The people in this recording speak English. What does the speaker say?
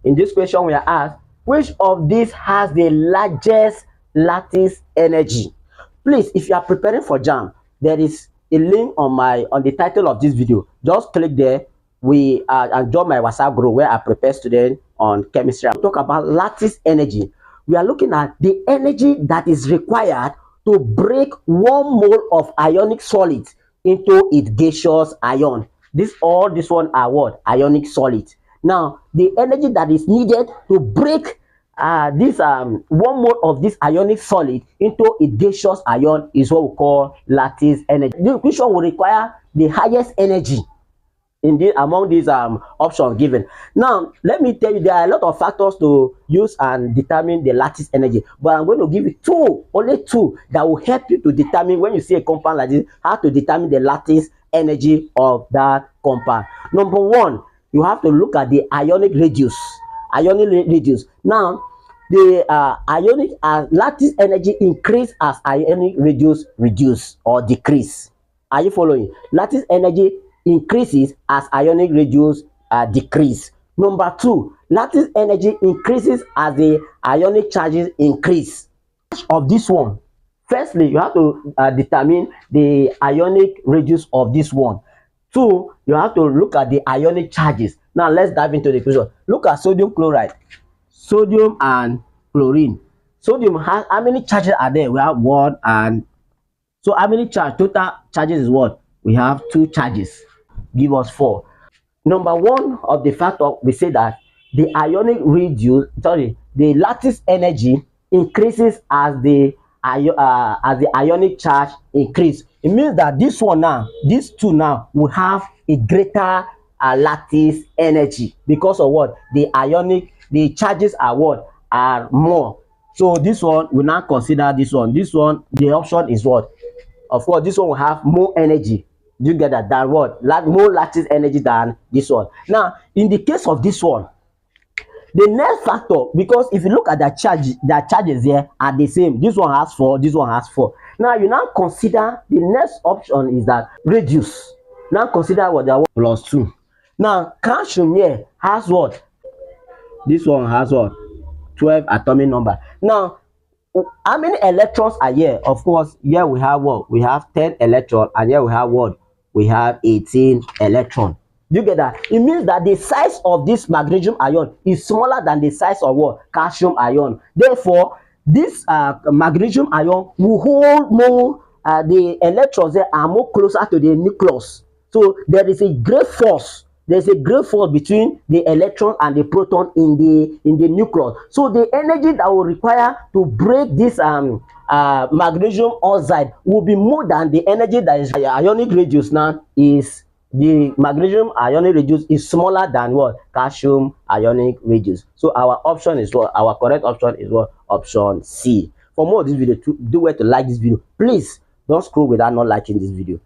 In this question, we are asked, which of these has the largest lattice energy? Please, if you are preparing for JAM, there is a link on the title of this video. Just click there. And join my WhatsApp group where I prepare students on chemistry. We talk about lattice energy. We are looking at the energy that is required to break 1 mole of ionic solid into its gaseous ion. This one are what? Ionic solid. Now, the energy that is needed to break this 1 mole of this ionic solid into a gaseous ion is what we call lattice energy. Which one will require the highest energy among these options given? Now, let me tell you, there are a lot of factors to use and determine the lattice energy, but I'm going to give you only two that will help you to determine, when you see a compound like this, how to determine the lattice energy of that compound. Number one, you have to look at the ionic radius. Now, the ionic lattice energy increase as ionic radius reduce or decrease. Are you following? Lattice energy increases as ionic radius decrease. Number two, lattice energy increases as the ionic charges increase. Of this one, firstly, you have to determine the ionic radius of this one. Two, you have to look at the ionic charges. Now, let's dive into the question. Look at sodium chloride. Sodium and chlorine. Sodium has, how many charges are there? We have 1 and so how many total charges is what? We have 2 charges. Give us 4. Number one of the factor, we say that the the lattice energy increases as the ionic charge increase. It means that this one now, these two now, will have a greater lattice energy because of what? The charges are what? Are more. So this one, we now consider this one. This one, the option is what? Of course, this one will have more energy. Do you get that? Than what? More lattice energy than this one. Now, in the case of this one, the next factor, because if you look at the charges here are the same. This one has 4, this one has 4. Now, you now consider the next option is that reduce. Now consider what they are plus 2. Now, calcium here has what? This one has what? 12 atomic number. Now, how many electrons are here? Of course, here we have what? We have 10 electrons, and here we have what? We have 18 electrons. Do you get that? It means that the size of this magnesium ion is smaller than the size of what? Calcium ion. Therefore, this magnesium ion will hold more, the electrons there are more closer to the nucleus. So there is a great force. There's a great force between the electron and the proton in the nucleus. So the energy that will require to break this magnesium oxide will be more than the energy that is ionic radius. Now is the magnesium ionic radius is smaller than what? Calcium ionic radius. So our option is what? Our correct option is what? Option C. For more of this video, do well to like this video. Please don't scroll without not liking this video.